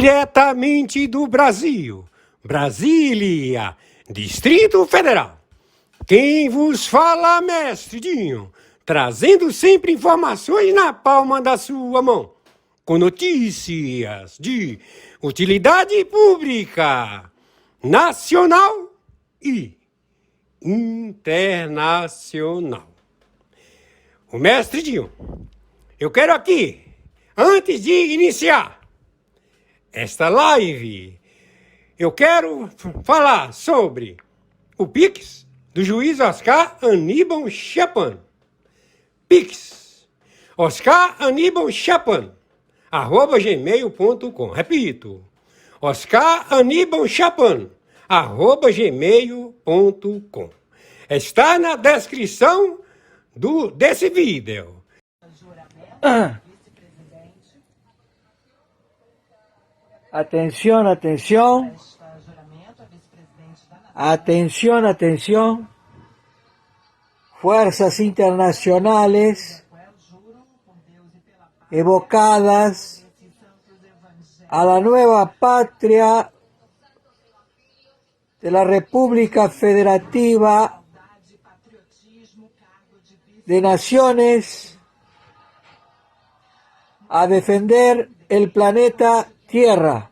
Diretamente do Brasil, Brasília, Distrito Federal. Quem vos fala, mestre Dinho, trazendo sempre informações na palma da sua mão, com notícias de utilidade pública, nacional e internacional. O mestre Dinho, eu quero aqui, antes de iniciar esta live, eu quero falar sobre o Pix do juiz Oscar Aníbal Chapan. Pix, Oscar Aníbal Chapan, @gmail.com. Repito, Oscar Aníbal Chapan, @gmail.com. Está na descrição desse vídeo. Atención, atención. Atención, atención. Fuerzas internacionales evocadas a la nueva patria de la República Federativa de Naciones a defender el planeta Tierra.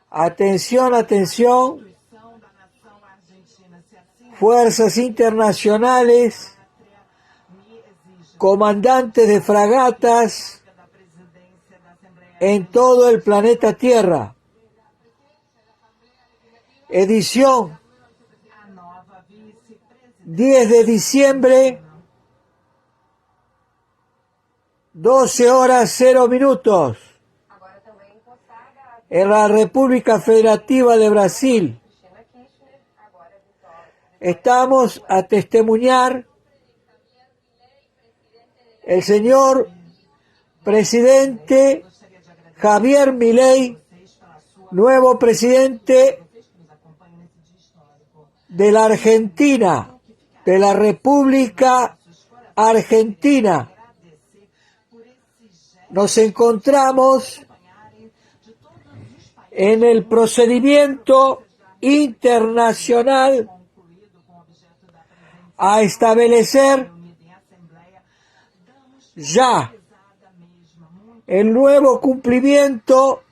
Atención, atención. Fuerzas internacionales, comandantes de fragatas en todo el planeta Tierra. Edición 10 de diciembre, 12:00 en la República Federativa de Brasil. Estamos a testimoniar el señor presidente Javier Milei, nuevo presidente de la Argentina, de la República Argentina. Nos encontramos en el procedimiento internacional a establecer ya el nuevo cumplimiento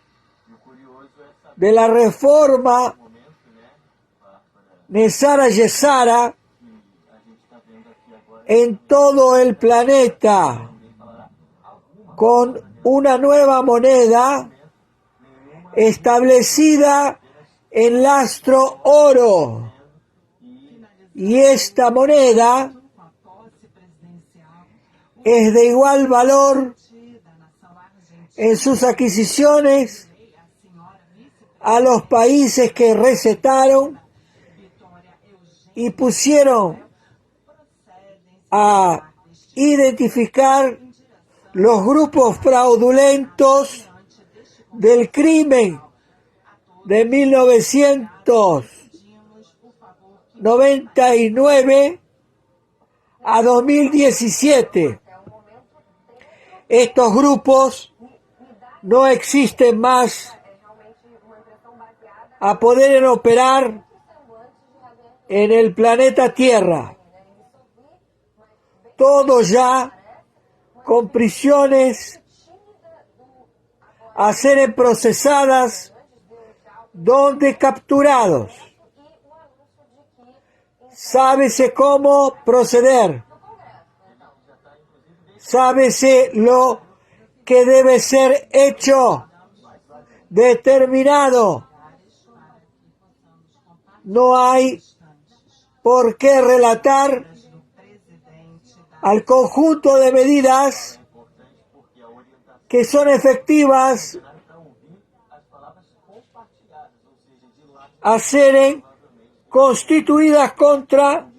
de la reforma Neysara-Yesara en todo el planeta, con una nueva moneda establecida en lastro oro. Y esta moneda es de igual valor en sus adquisiciones a los países que recetaron y pusieron a identificar los grupos fraudulentos del crimen de 1999 a 2017. Estos grupos no existen más a poder operar en el planeta Tierra. Todos ya con prisiones a ser procesadas donde capturados. Sábese cómo proceder. Sábese lo que debe ser hecho, determinado. No hay por qué relatar al conjunto de medidas que son efectivas a ser constituidas contra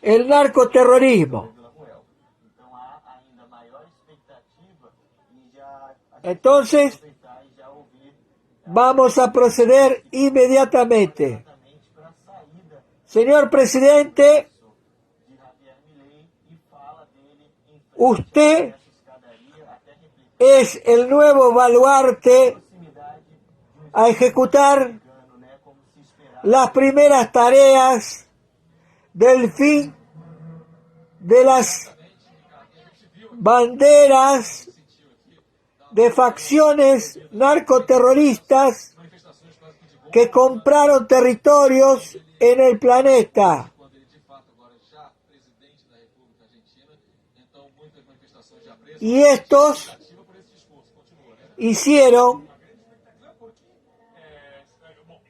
el narcoterrorismo. Entonces, vamos a proceder inmediatamente. Señor presidente, usted es el nuevo baluarte a ejecutar las primeras tareas del fin de las banderas de facciones narcoterroristas que compraron territorios en el planeta. Y estos hicieron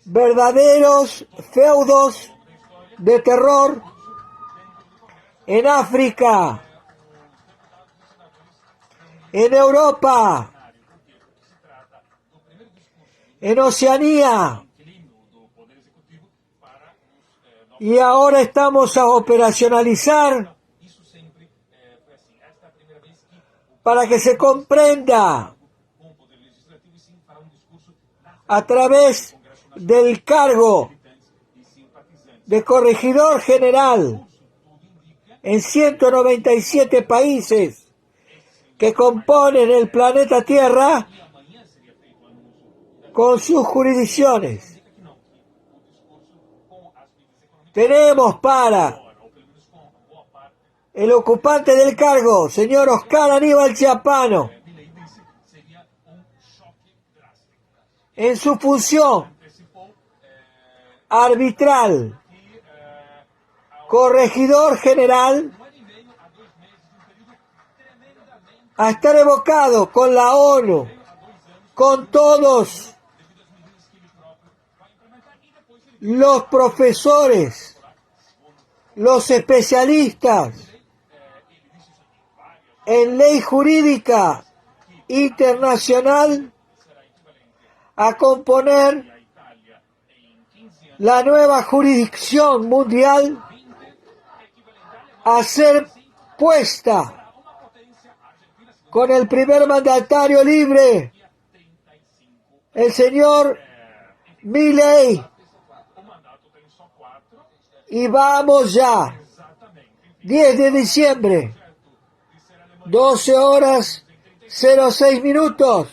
verdaderos feudos de terror en África, en Europa, en Oceanía, y ahora estamos a operacionalizar para que se comprenda a través del cargo de corregidor general en 197 países que componen el planeta Tierra con sus jurisdicciones. Tenemos para el ocupante del cargo, señor Oscar Aníbal Chiapano, en su función arbitral, corregidor general, a estar evocado con la ONU, con todos los profesores, los especialistas en ley jurídica internacional, a componer la nueva jurisdicción mundial, a ser puesta con el primer mandatario libre, el señor Milei. Y vamos ya, 10 de diciembre, 12 horas 06 minutos,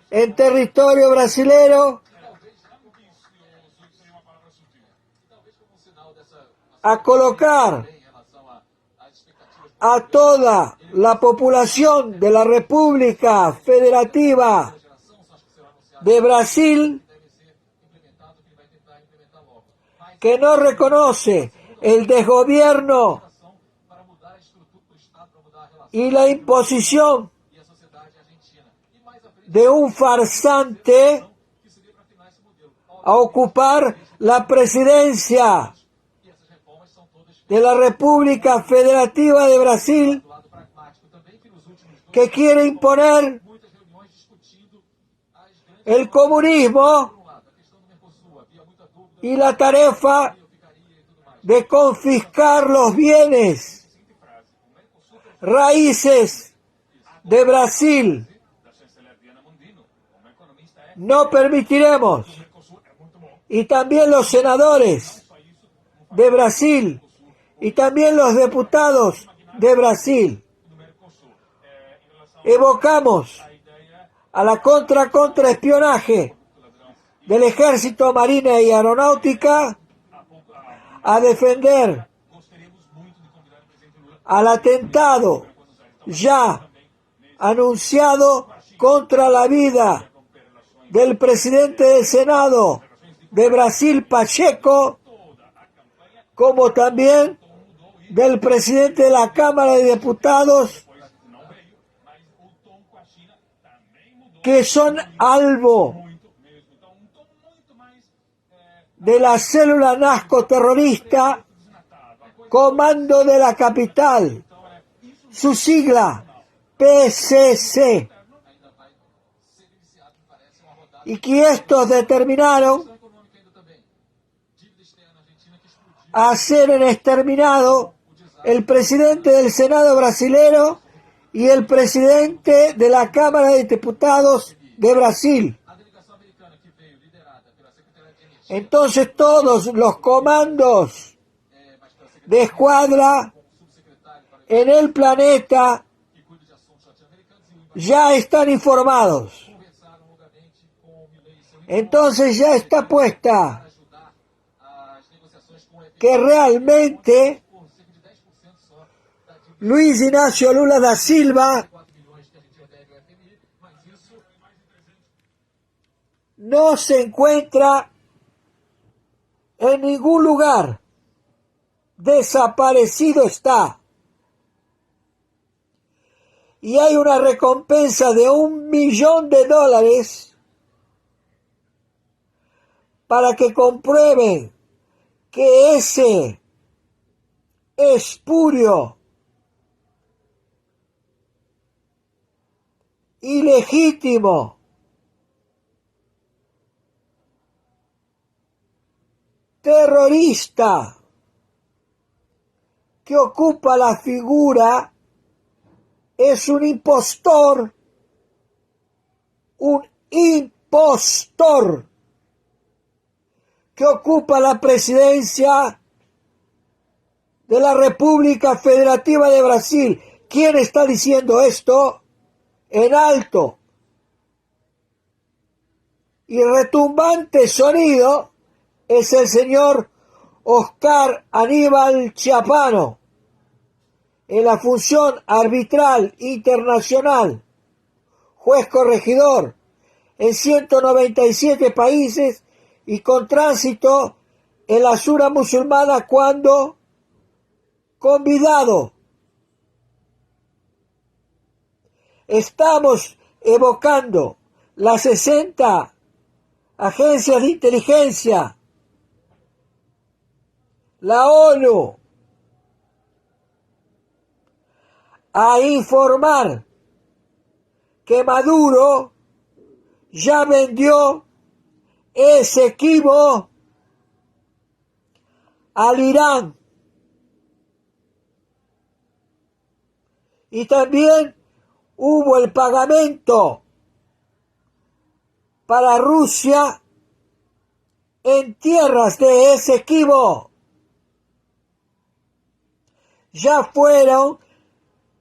en territorio brasilero, a colocar a toda la población de la República Federativa de Brasil, que no reconoce el desgobierno y la imposición de un farsante a ocupar la presidencia de la República Federativa de Brasil, que quiere imponer el comunismo y la tarefa de confiscar los bienes raíces de Brasil. No permitiremos, y también los senadores de Brasil y también los diputados de Brasil, evocamos a la contraespionaje del Ejército, Marina y Aeronáutica a defender al atentado ya anunciado contra la vida del presidente del Senado de Brasil, Pacheco, como también del presidente de la Cámara de Diputados, que son albo de la célula narcoterrorista Comando de la Capital, su sigla PCC, y que estos determinaron a ser exterminado el presidente del Senado brasilero y el presidente de la Cámara de Diputados de Brasil. Entonces todos los comandos de escuadra en el planeta ya están informados. Entonces ya está puesta que realmente Luiz Inácio Lula da Silva no se encuentra en ningún lugar. Desaparecido está. Y hay una recompensa de $1 millón para que comprueben que ese espurio, ilegítimo, terrorista que ocupa la figura es un impostor que ocupa la presidencia de la República Federativa de Brasil. ¿Quién está diciendo esto? En alto y retumbante sonido es el señor Oscar Aníbal Chiapano, en la función arbitral internacional, juez corregidor en 197 países y con tránsito en la Sura musulmana cuando convidado. Estamos evocando las 60 agencias de inteligencia, la ONU, a informar que Maduro ya vendió Esequibo al Irán y también hubo el pagamento para Rusia en tierras de Esequibo. Ya fueron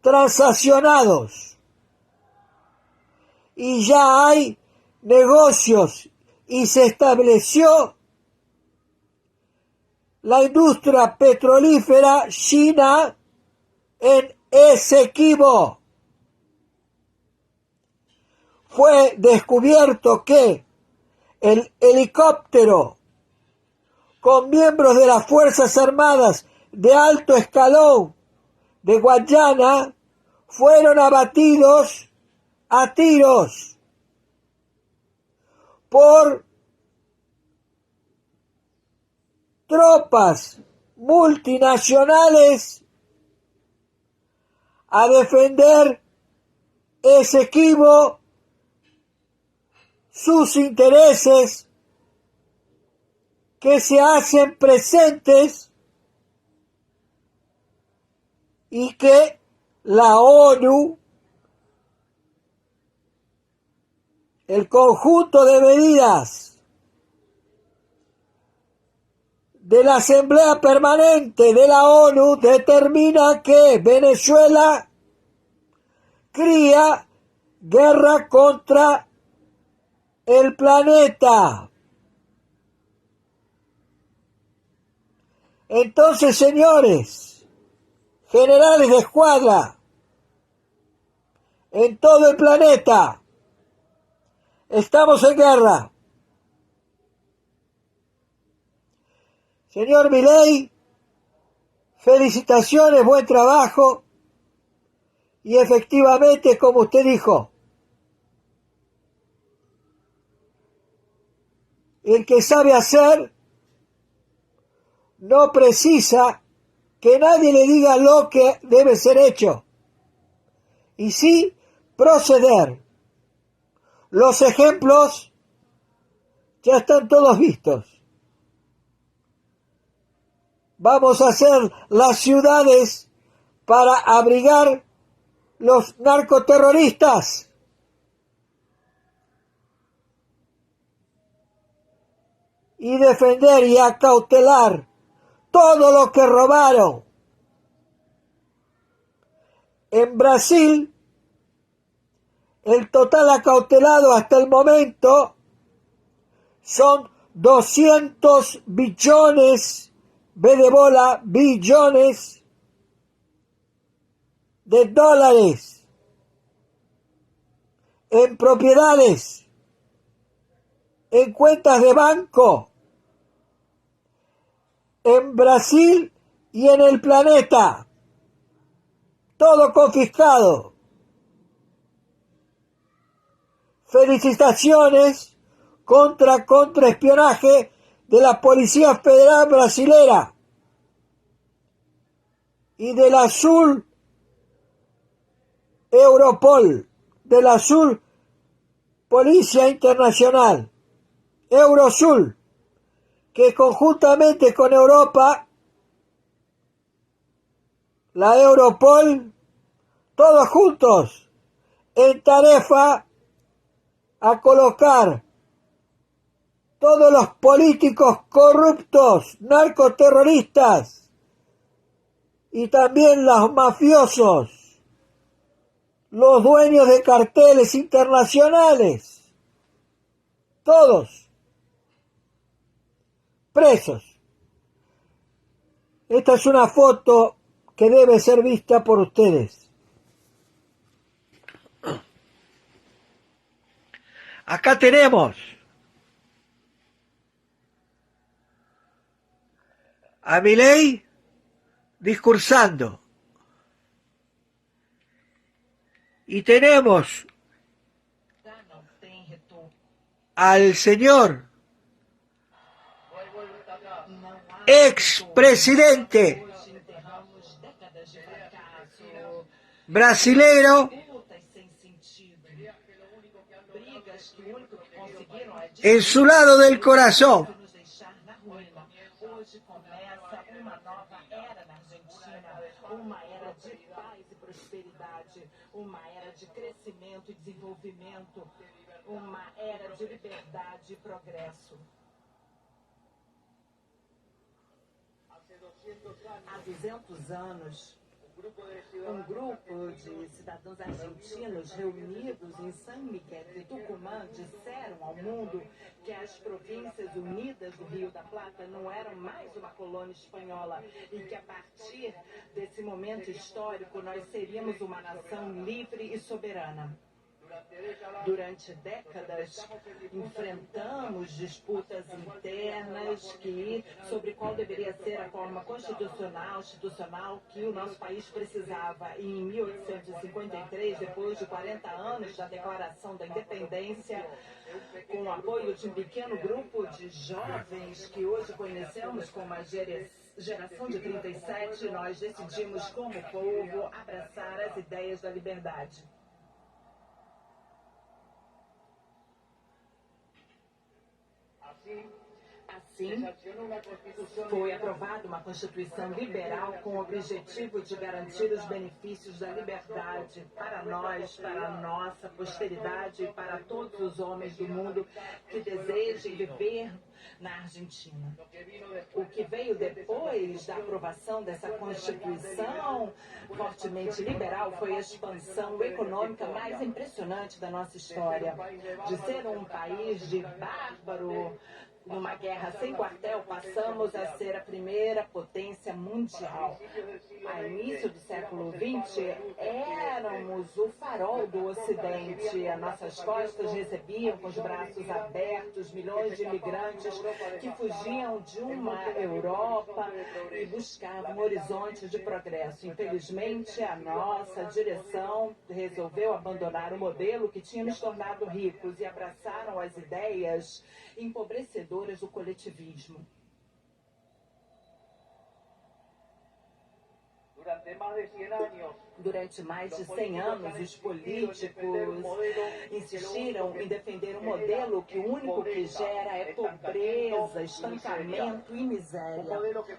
transaccionados y ya hay negocios y se estableció la industria petrolífera china en Esequibo. Fue descubierto que el helicóptero con miembros de las Fuerzas Armadas de alto escalón de Guayana fueron abatidos a tiros por tropas multinacionales a defender Esequibo, sus intereses que se hacen presentes y que la ONU, el conjunto de medidas de la Asamblea Permanente de la ONU determina que Venezuela cría guerra contra el planeta. Entonces, señores, generales de escuadra en todo el planeta, estamos en guerra. Señor Milei, felicitaciones, buen trabajo. Y efectivamente, como usted dijo, el que sabe hacer no precisa que nadie le diga lo que debe ser hecho, y sí proceder. Los ejemplos ya están todos vistos. Vamos a hacer las ciudades para abrigar los narcoterroristas. Y defender y acautelar todo lo que robaron. En Brasil, El total acautelado hasta el momento son 200 billones, B de bola, billones de dólares en propiedades, en cuentas de banco, en Brasil y en el planeta. Todo confiscado. Felicitaciones contra contraespionaje de la Policía Federal Brasilera y del Azul Europol, del Azul Policía Internacional, Eurosul, que conjuntamente con Europa, la Europol, todos juntos, en tarefa a colocar todos los políticos corruptos, narcoterroristas y también los mafiosos, los dueños de carteles internacionales, todos presos. Esta es una foto que debe ser vista por ustedes. Acá tenemos a Milei discursando. Y tenemos al señor expresidente brasileiro en su lado del corazón. Uma era de paz e prosperidade, uma era de crescimento e desenvolvimento, uma era de liberdade e progresso. Há 200 anos, um grupo de cidadãos argentinos reunidos em San Miguel de Tucumã disseram ao mundo que as Províncias Unidas do Rio da Plata não eram mais uma colônia espanhola e que a partir desse momento histórico nós seríamos uma nação livre e soberana. Durante décadas, enfrentamos disputas internas sobre qual deveria ser a forma institucional que o nosso país precisava. E em 1853, depois de 40 anos da Declaração da Independência, com o apoio de um pequeno grupo de jovens que hoje conhecemos como a Geração de 37, nós decidimos, como povo, abraçar as ideias da liberdade. Assim, foi aprovada uma Constituição liberal com o objetivo de garantir os benefícios da liberdade para nós, para a nossa posteridade e para todos os homens do mundo que desejem viver na Argentina. O que veio depois da aprovação dessa Constituição fortemente liberal foi a expansão econômica mais impressionante da nossa história. De ser um país de bárbaro, numa guerra sem quartel, passamos a ser a primeira potência mundial. A início do século XX, éramos o farol do Ocidente. As nossas costas recebiam com os braços abertos milhões de imigrantes que fugiam de uma Europa e buscavam horizontes de progresso. Infelizmente, a nossa direção resolveu abandonar o modelo que tinha nos tornado ricos e abraçaram as ideias empobrecedoras do coletivismo. Durante mais de 100 anos, os políticos insistiram em defender um modelo que o único que gera é pobreza, estancamento e miséria.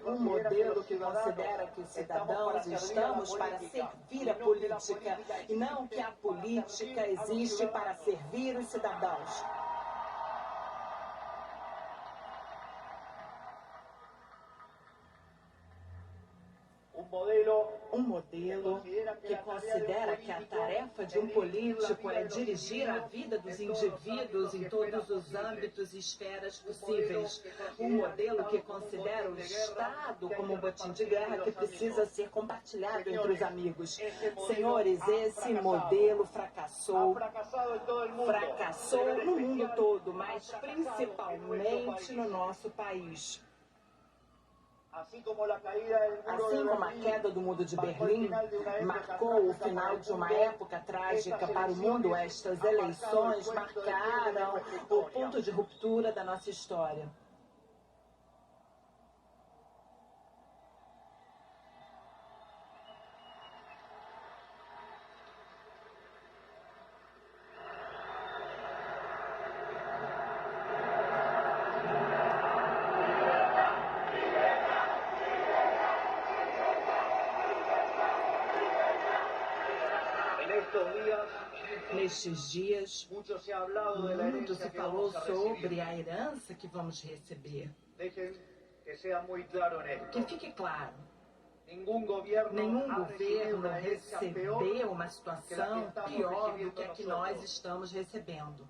Um modelo que considera que os cidadãos estamos para servir a política e não que a política existe para servir os cidadãos. um modelo que considera que a tarefa de um político é dirigir a vida dos indivíduos em todos os âmbitos e esferas possíveis. Um modelo que considera o Estado como um botim de guerra que precisa ser compartilhado entre os amigos. Senhores, esse modelo fracassou no mundo todo, mas principalmente no nosso país. Assim como a queda do Muro de Berlim marcou o final de uma época trágica para o mundo, estas eleições marcaram o ponto de ruptura da nossa história. Nestes dias, muito se falou sobre a herança que vamos receber. Que fique claro, nenhum governo recebeu uma situação pior do que a que nós estamos recebendo.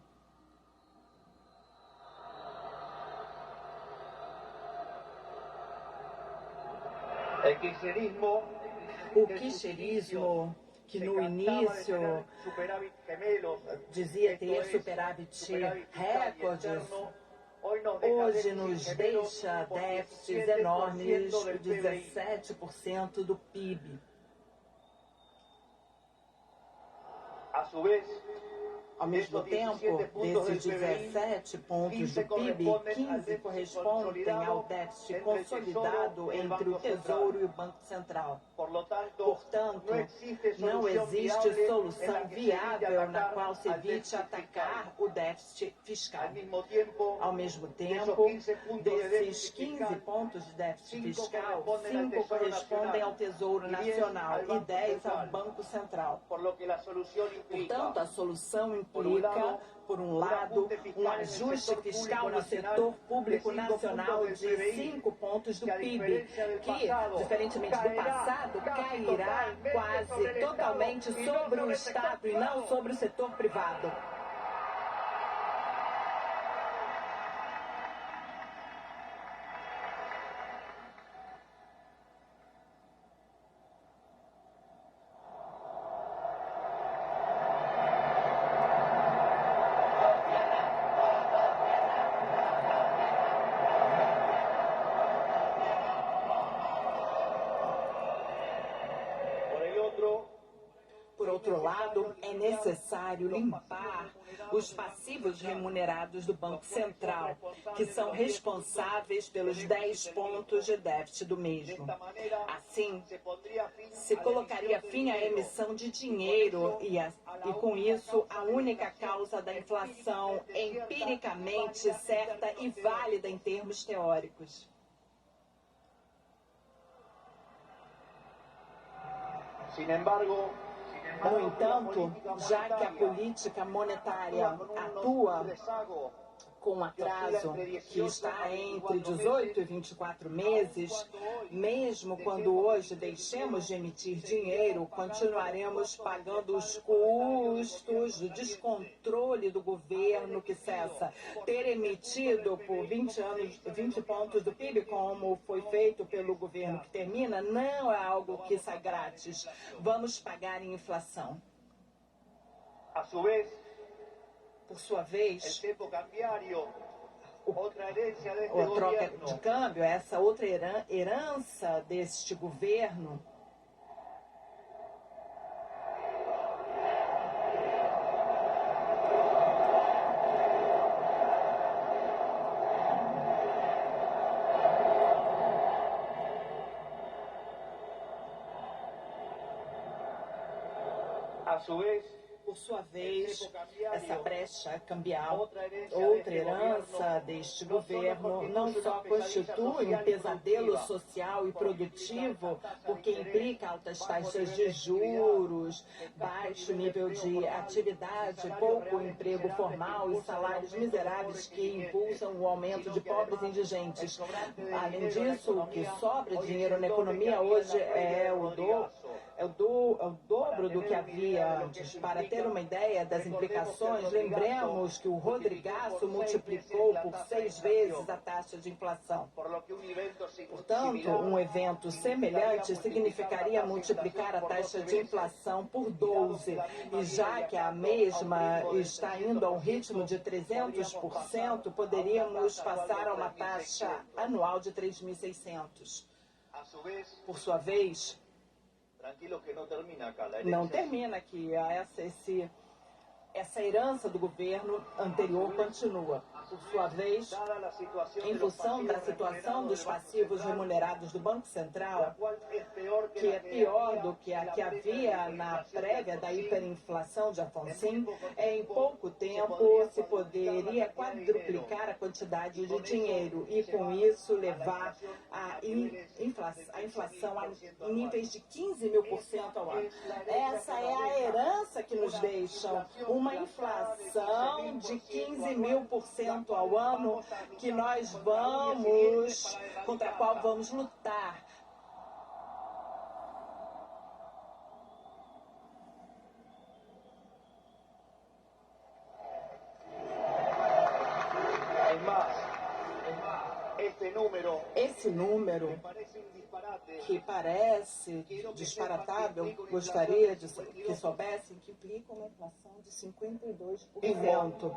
O kirchnerismo, que no início dizia ter superávit recordes, hoje nos deixa déficits enormes, 17% do PIB. Ao mesmo tempo, desses 17 pontos do PIB, 15 correspondem ao déficit consolidado entre o Tesouro e o Banco Central. Portanto, não existe solução viável na qual se evite atacar o déficit fiscal. Ao mesmo tempo, desses 15 pontos de déficit fiscal, 5 correspondem ao Tesouro Nacional e 10 ao Banco Central. Portanto, a solução implica, por um lado, um ajuste fiscal no setor público nacional de 5 pontos do PIB, que, diferentemente do passado, cairá quase totalmente sobre o Estado e não sobre o setor privado. Por outro lado, é necessário limpar os passivos remunerados do Banco Central, que são responsáveis pelos 10 pontos de déficit do mesmo. Assim, se colocaria fim à emissão de dinheiro e com isso, a única causa da inflação empiricamente certa e válida em termos teóricos. No entanto, já que a política monetária atua com um atraso que está entre 18 e 24 meses, mesmo quando hoje deixemos de emitir dinheiro, continuaremos pagando os custos do descontrole do governo que cessa. Ter emitido por 20 pontos do PIB, como foi feito pelo governo que termina, não é algo que sai grátis. Vamos pagar em inflação. Por sua vez, a troca de câmbio, essa outra herança deste governo, por sua vez, essa brecha cambial, outra herança herança deste governo não só constitui um pesadelo social e produtivo, porque implica altas taxas de juros, baixo nível de atividade, pouco emprego formal e salários miseráveis que impulsam o aumento de pobres e indigentes. Além disso, o que sobra dinheiro na economia hoje é o dobro do que havia antes. Para ter uma ideia das implicações, lembremos que o Rodrigaço multiplicou por 6 vezes a taxa de inflação. Portanto, um evento semelhante significaria multiplicar a taxa de inflação por 12. E já que a mesma está indo a um ritmo de 300%, poderíamos passar a uma taxa anual de 3.600. Por sua vez, não termina aqui. Essa herança do governo anterior continua. Por sua vez, em função da situação dos passivos remunerados do Banco Central, que é pior do que a que havia na prévia da hiperinflação de Afonso, em pouco tempo se poderia quadruplicar a quantidade de dinheiro e, com isso, levar a inflação a níveis de 15.000% ao ano. Essa é a herança que nos deixam, uma inflação de 15.000% ao ano contra a qual vamos lutar. Esse número, que parece disparatado, eu gostaria que soubessem que implica uma inflação de 52%.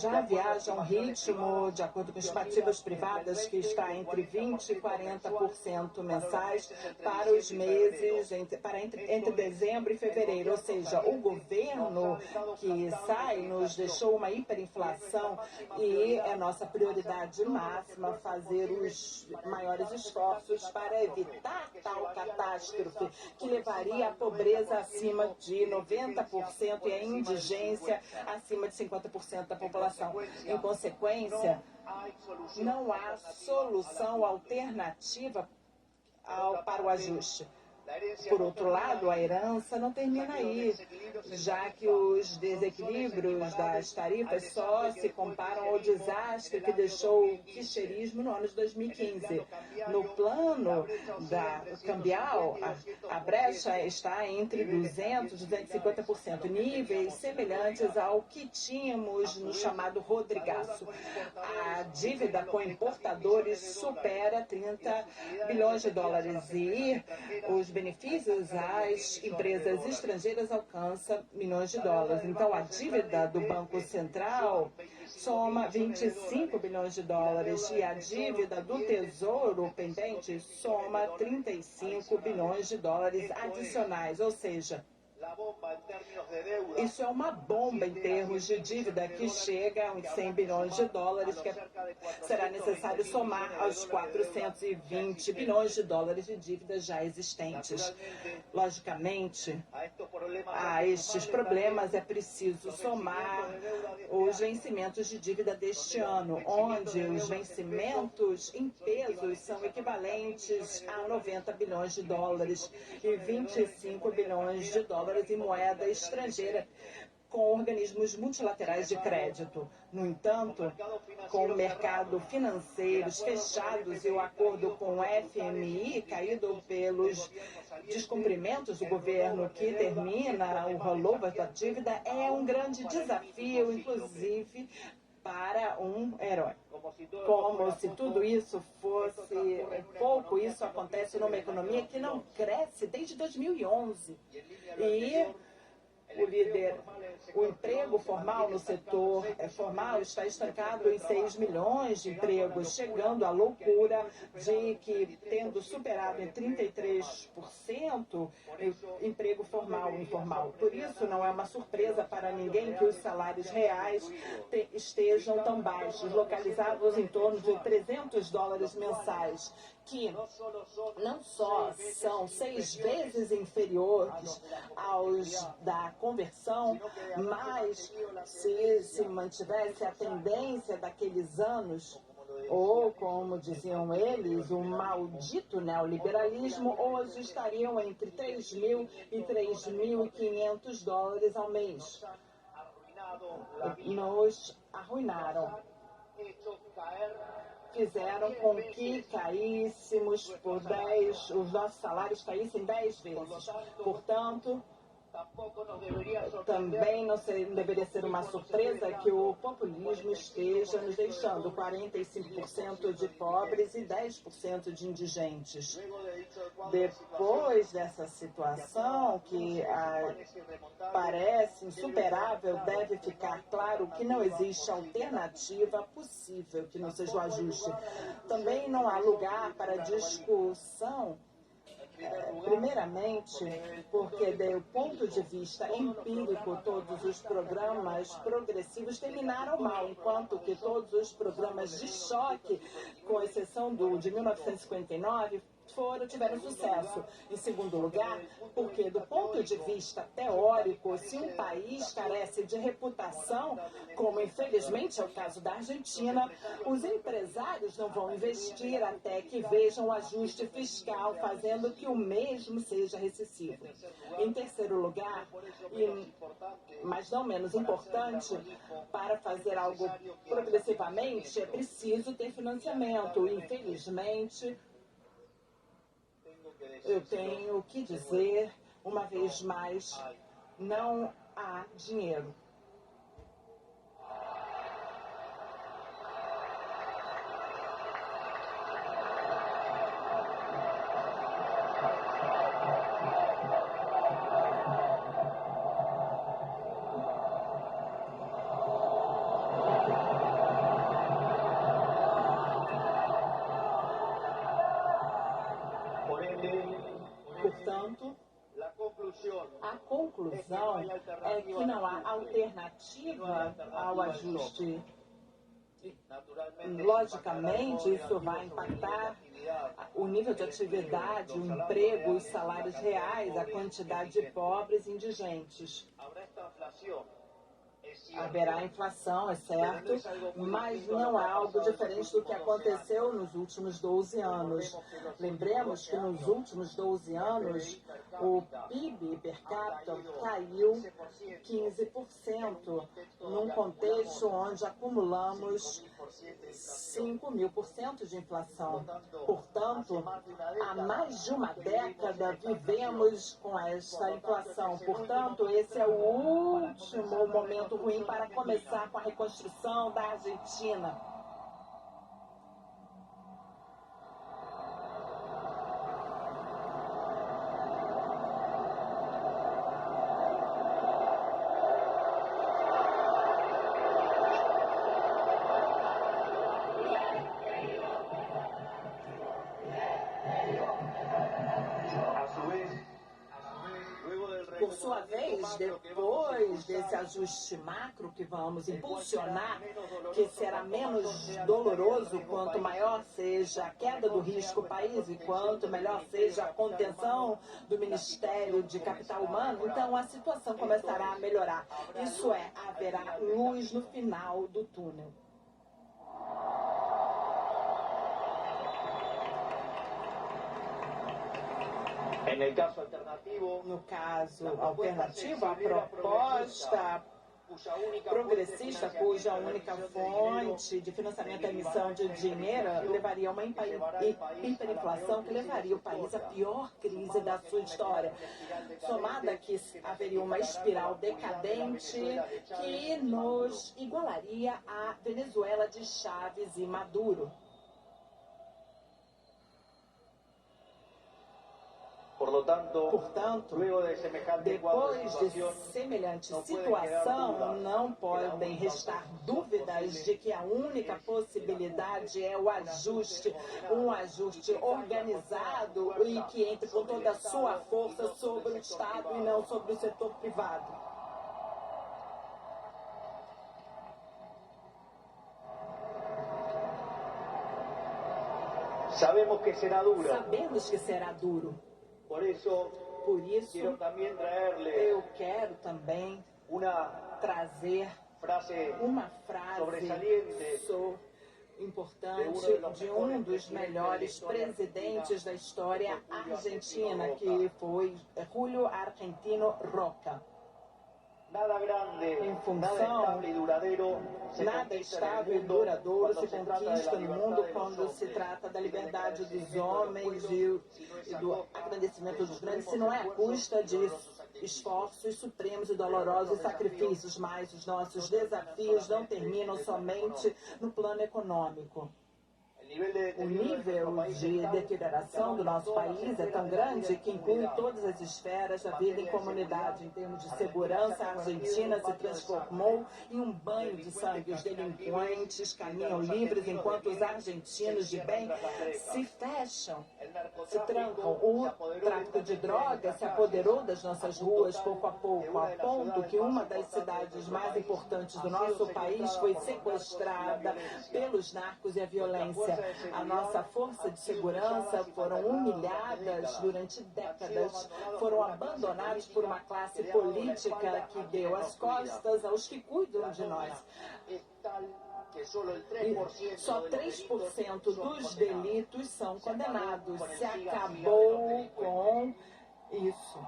Já viaja a um ritmo, de acordo com estimativas privadas, que está entre 20% e 40% mensais para os meses entre dezembro e fevereiro. Ou seja, o governo que sai nos deixou uma hiperinflação e é nossa prioridade máxima fazer os maiores esforços para evitar tal catástrofe que levaria à pobreza acima de 90% e à indigência acima de 50% da população. Em consequência, não há solução alternativa para o ajuste. Por outro lado, a herança não termina aí, já que os desequilíbrios das tarifas só se comparam ao desastre que deixou o quicherismo no ano de 2015. No plano cambial, a brecha está entre 200% e 250%, níveis semelhantes ao que tínhamos no chamado Rodrigaço. A dívida com importadores supera 30 bilhões de dólares e os benefícios às empresas estrangeiras alcançam milhões de dólares. Então, a dívida do Banco Central soma 25 bilhões de dólares e a dívida do Tesouro pendente soma 35 bilhões de dólares adicionais, ou seja, isso é uma bomba em termos de dívida que chega a uns 100 bilhões de dólares, que será necessário somar aos 420 bilhões de dólares de dívidas já existentes. Logicamente, a estes problemas é preciso somar os vencimentos de dívida deste ano, onde os vencimentos em pesos são equivalentes a 90 bilhões de dólares e 25 bilhões de dólares em moeda estrangeira com organismos multilaterais de crédito. No entanto, com o mercado financeiros fechados e o acordo com o FMI caído pelos descumprimentos do governo que termina o rollover da dívida, é um grande desafio, inclusive, para um herói. Como se tudo isso fosse pouco, isso acontece numa economia que não cresce desde 2011. E o emprego formal no setor formal está estancado em 6 milhões de empregos, chegando à loucura de que, tendo superado em 33% emprego formal e informal. Por isso, não é uma surpresa para ninguém que os salários reais estejam tão baixos, localizados em torno de 300 dólares mensais, que não só são 6 vezes inferiores aos da conversão, mas se mantivesse a tendência daqueles anos, ou, como diziam eles, o maldito neoliberalismo, hoje estariam entre 3.000 e 3.500 dólares ao mês. Nos arruinaram. Fizeram com que caíssemos por 10, os nossos salários caíssem 10 vezes. Portanto, também não deveria ser uma surpresa que o populismo esteja nos deixando 45% de pobres e 10% de indigentes. Depois dessa situação, que parece insuperável, deve ficar claro que não existe alternativa possível que não seja o ajuste. Também não há lugar para discussão. Primeiramente, porque, do ponto de vista empírico, todos os programas progressivos terminaram mal, enquanto que todos os programas de choque, com exceção de 1959, tiveram sucesso. Em segundo lugar, porque do ponto de vista teórico, se um país carece de reputação, como infelizmente é o caso da Argentina, os empresários não vão investir até que vejam o ajuste fiscal, fazendo que o mesmo seja recessivo. Em terceiro lugar, mas não menos importante, para fazer algo progressivamente é preciso ter financiamento. Infelizmente, eu tenho que dizer, uma vez mais, não há dinheiro. Portanto, a conclusão é que não há alternativa ao ajuste. Logicamente, isso vai impactar o nível de atividade, o emprego, os salários reais, a quantidade de pobres e indigentes. Haverá inflação, é certo, mas não é algo diferente do que aconteceu nos últimos 12 anos. Lembremos que nos últimos 12 anos, o PIB per capita caiu 15%, num contexto onde acumulamos 5.000% de inflação. Portanto, há mais de uma década vivemos com essa inflação. Portanto, esse é o último momento ruim para começar com a reconstrução da Argentina. Por sua vez, depois desse ajuste macro que vamos impulsionar, que será menos doloroso quanto maior seja a queda do risco país e quanto melhor seja a contenção do Ministério de Capital Humano, então a situação começará a melhorar. Isso é, haverá luz no final do túnel. No caso alternativo, a proposta progressista, cuja única fonte de financiamento é a emissão de dinheiro, levaria a uma hiperinflação que levaria o país à pior crise da sua história. Somada que haveria uma espiral decadente que nos igualaria à Venezuela de Chávez e Maduro. Portanto, depois de semelhante situação, não podem restar dúvidas de que a única possibilidade é o ajuste, um ajuste organizado e que entre com toda a sua força sobre o Estado e não sobre o setor privado. Sabemos que será duro. Sabemos que será duro. Por isso, quiero también traerle eu quero também una trazer frase uma frase sobresaliente importante de um dos melhores presidentes da história argentina, que foi Julio Argentino Roca. Nada grande, Em função, nada estável e duradouro nada estável e duradouro se conquista no mundo quando se trata da liberdade dos homens e do agradecimento dos grandes, se não é à custa de esforços supremos e dolorosos sacrifícios, mas os nossos desafios não terminam somente no plano econômico. O nível de deterioração do nosso país é tão grande que inclui todas as esferas da vida em comunidade. Em termos de segurança, a Argentina se transformou em um banho de sangue. Os delinquentes caminham livres enquanto os argentinos de bem se fecham, se trancam. O tráfico de drogas se apoderou das nossas ruas pouco a pouco, a ponto que uma das cidades mais importantes do nosso país foi sequestrada pelos narcos e a violência. A nossa força de segurança foram humilhadas durante décadas, foram abandonados por uma classe política que deu as costas aos que cuidam de nós. E só 3% dos delitos são condenados. Se acabou com isso.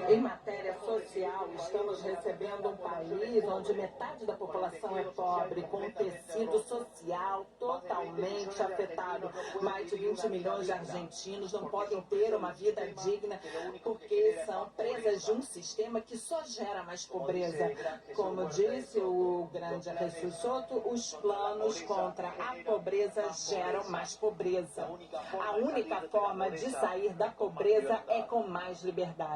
Em matéria social, estamos recebendo um país onde metade da população é pobre, com um tecido social totalmente afetado. Mais de 20 milhões de argentinos não podem ter uma vida digna porque são presas de um sistema que só gera mais pobreza. Como disse o grande Jesus Soto, os planos contra a pobreza geram mais pobreza. A única forma de sair da pobreza é com mais liberdade.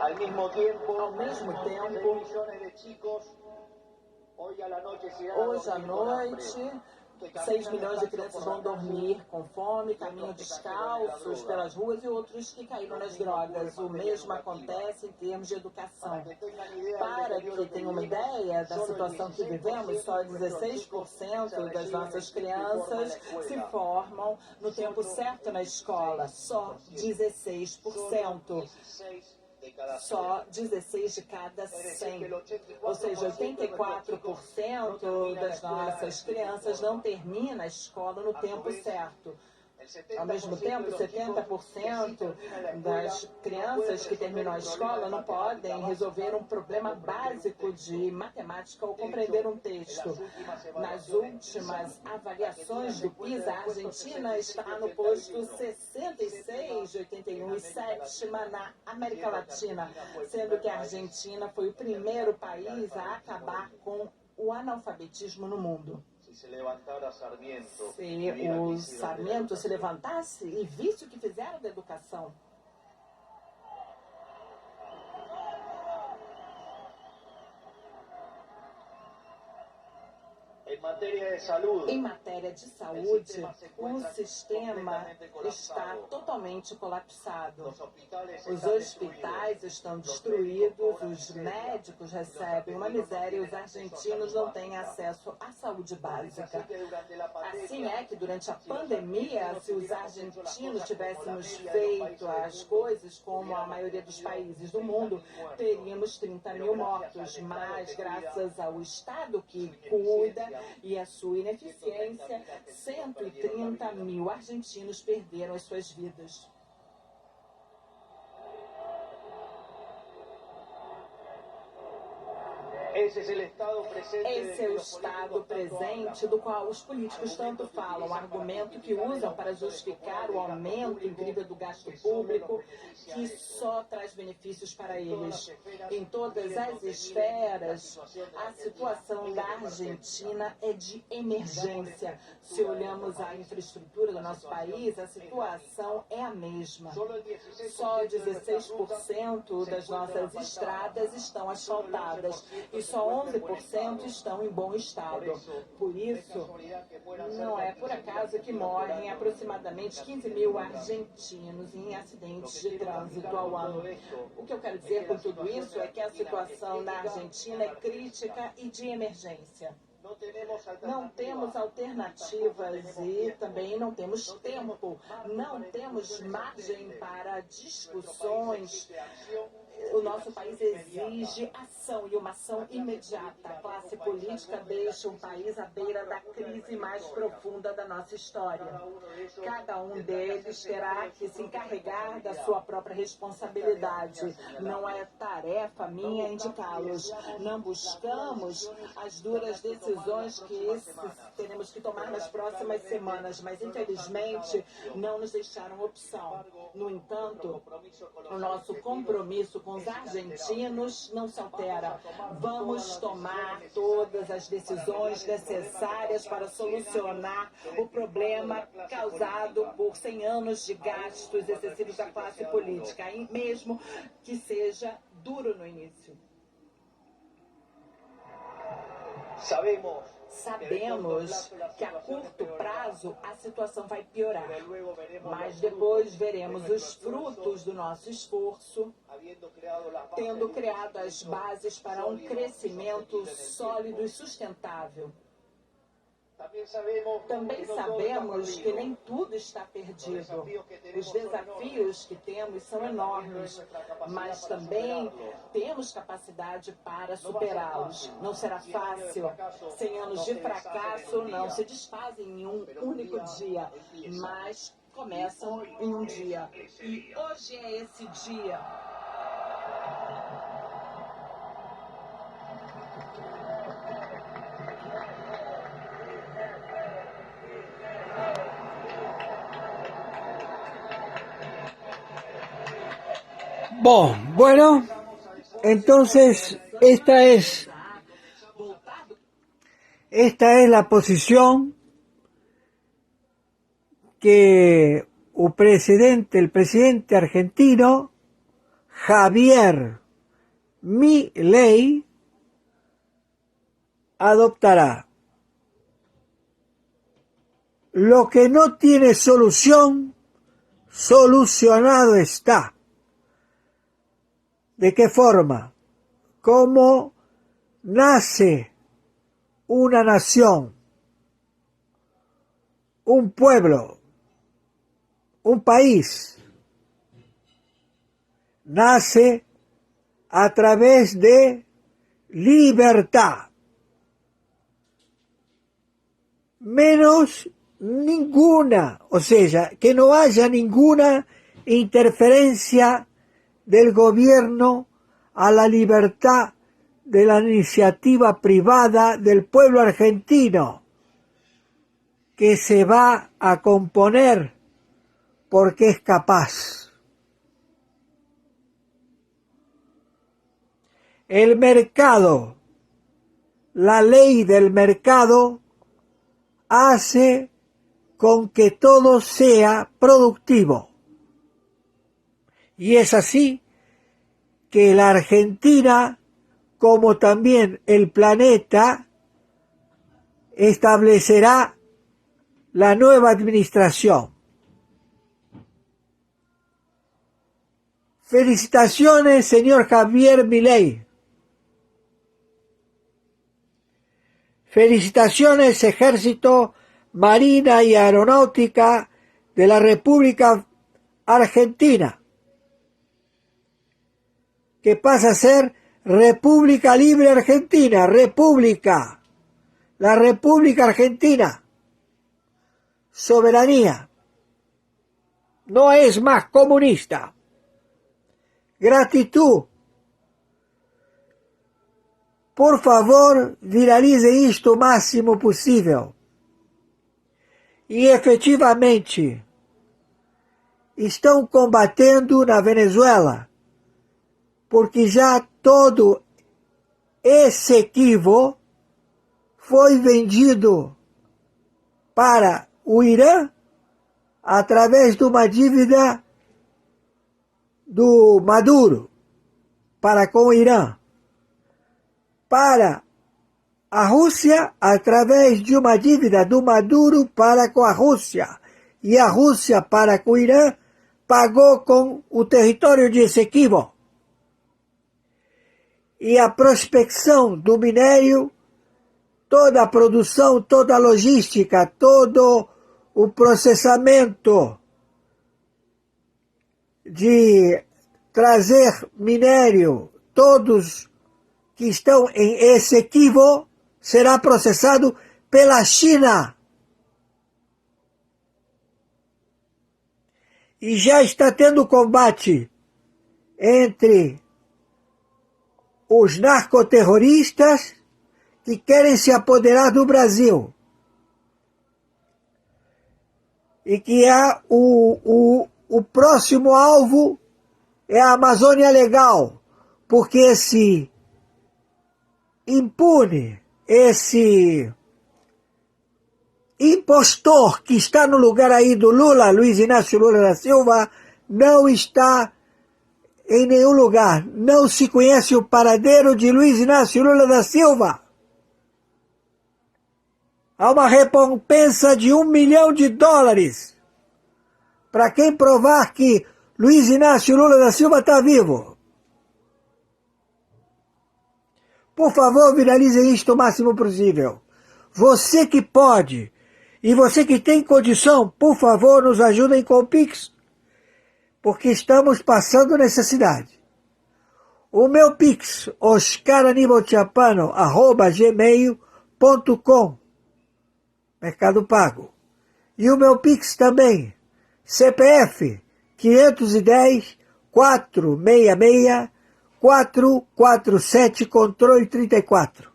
Al mismo tiempo, milhões de chicos, hoje à noite, 6 milhões de crianças vão dormir com fome, caminham descalços pelas ruas e outros que caíram nas drogas. O mesmo acontece em termos de educação. Para que tenham uma ideia da situação que vivemos, só 16% das nossas crianças se formam no tempo certo na escola. Só 16%. Só 16 de cada 100. Ou seja, 84% das nossas crianças não terminam a escola no tempo certo. Ao mesmo tempo, 70% das crianças que terminam a escola não podem resolver um problema básico de matemática ou compreender um texto. Nas últimas avaliações do PISA, a Argentina está no posto 66 de 81 e sétima na América Latina, sendo que a Argentina foi o primeiro país a acabar com o analfabetismo no mundo. Se o Sarmiento se levantasse e visse o que fizeram da educação. Em matéria de saúde, o sistema está totalmente colapsado. Os hospitais estão destruídos, os médicos recebem uma miséria e os argentinos não têm acesso à saúde básica. Assim é que durante a pandemia, se os argentinos tivéssemos feito as coisas como a maioria dos países do mundo, teríamos 30 mil mortos, mas graças ao Estado que cuida e a sua ineficiência, 130 mil argentinos perderam as suas vidas. Ese es el estado presente Esse é o estado presente do qual os políticos tanto falam, argumento que usam para justificar o aumento incrível do gasto público, que só traz benefícios para eles. Em todas as esferas, a situação da Argentina é de emergência. Se olhamos a infraestrutura do nosso país, a situação é a mesma. Só 16% das nossas estradas estão asfaltadas e só 11% estão em bom estado. Por isso, não é por acaso que morrem aproximadamente 15 mil argentinos em acidentes de trânsito ao ano. O que eu quero dizer com tudo isso é que a situação na Argentina é crítica e de emergência. Não temos alternativas e também não temos tempo, não temos margem para discussões. O nosso país exige ação e uma ação imediata. A classe política deixa um país à beira da crise mais profunda da nossa história. Cada um deles terá que se encarregar da sua própria responsabilidade. Não é tarefa minha indicá-los. Não buscamos as duras decisões que teremos que tomar nas próximas semanas, mas infelizmente não nos deixaram opção. No entanto, o nosso compromisso com os argentinos não se altera. Vamos tomar todas as decisões necessárias para solucionar o problema causado por 100 anos de gastos excessivos da classe política, mesmo que seja duro no início. Sabemos que a curto prazo a situação vai piorar, mas depois veremos os frutos do nosso esforço, tendo criado as bases para um crescimento sólido e sustentável. Também sabemos que nem tudo está perdido. Os desafios que temos são enormes, mas também temos capacidade para superá-los. Não será fácil. 100 anos de fracasso não se desfazem em um único dia, mas começam em um dia. E hoje é esse dia. Bueno, entonces esta es la posición que el presidente argentino Javier Milei adoptará. Lo que no tiene solución, solucionado está. ¿De qué forma? ¿Cómo nace una nación, un pueblo, un país? Nace a través de libertad. Menos ninguna, o sea, que no haya ninguna interferencia del gobierno a la libertad de la iniciativa privada del pueblo argentino, que se va a componer porque es capaz. El mercado, la ley del mercado, hace con que todo sea productivo. Y es así que la Argentina, como también el planeta, establecerá la nueva administración. Felicitaciones, señor Javier Milei. Felicitaciones, Ejército, Marina y Aeronáutica de la República Argentina, que pasa a ser República Libre Argentina, República, la República Argentina, soberanía, no es más comunista. Gratitud Por favor, viralizem isto o máximo possível. E efetivamente estão combatendo na Venezuela, porque já todo esse equivo foi vendido para o Irã através de uma dívida do Maduro para com o Irã, para a Rússia através de uma dívida do Maduro para com a Rússia, e a Rússia para com o Irã pagou com o território de Essequibo. E a prospecção do minério, toda a produção, toda a logística, todo o processamento de trazer minério, todos que estão em Essequibo, será processado pela China. E já está tendo combate entre os narcoterroristas que querem se apoderar do Brasil. E que o próximo alvo é a Amazônia Legal, porque esse impune, esse impostor que está no lugar aí do Lula, Luiz Inácio Lula da Silva, não está em nenhum lugar. Não se conhece o paradeiro de Luiz Inácio Lula da Silva. Há uma recompensa de $1 milhão para quem provar que Luiz Inácio Lula da Silva está vivo. Por favor, viralizem isto o máximo possível. Você que pode e você que tem condição, por favor, nos ajudem com o Pix, porque estamos passando necessidade. O meu Pix, oscaranibalchapano@gmail.com, Mercado Pago. E o meu Pix também, CPF 510 466 447, controle 34.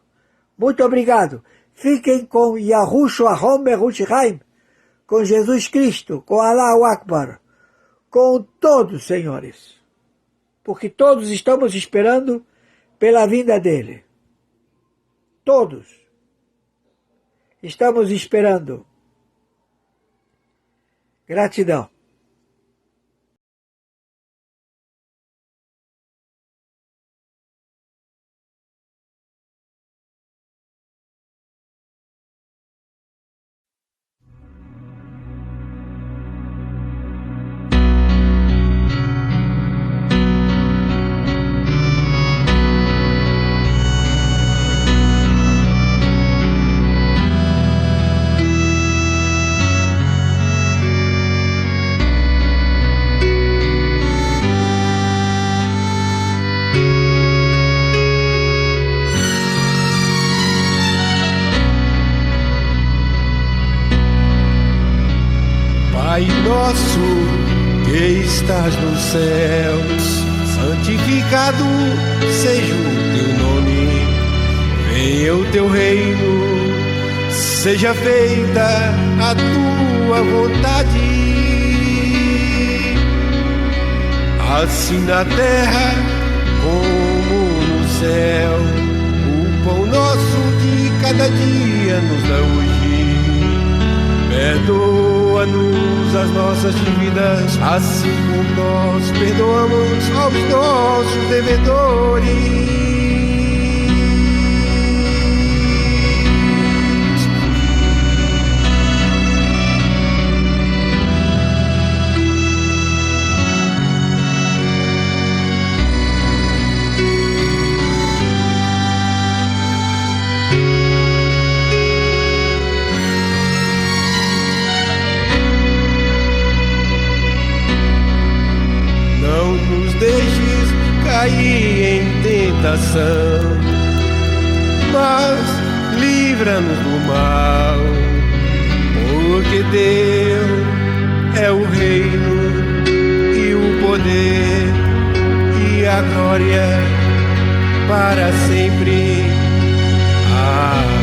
Muito obrigado. Fiquem com Yahushua HaMashiach, com Jesus Cristo, com Allahu Akbar, com todos, senhores. Porque todos estamos esperando pela vinda dele. Todos estamos esperando. Gratidão. Pai nosso que estás nos céus, santificado seja o teu nome. Venha o teu reino, seja feita a tua vontade, assim na terra como no céu. O pão nosso de cada dia nos dá hoje. Perdoa-nos as nossas dívidas, assim como nós perdoamos aos nossos devedores. Cair em tentação, mas livra-nos do mal, porque teu é o reino e o poder e a glória para sempre. Tchau.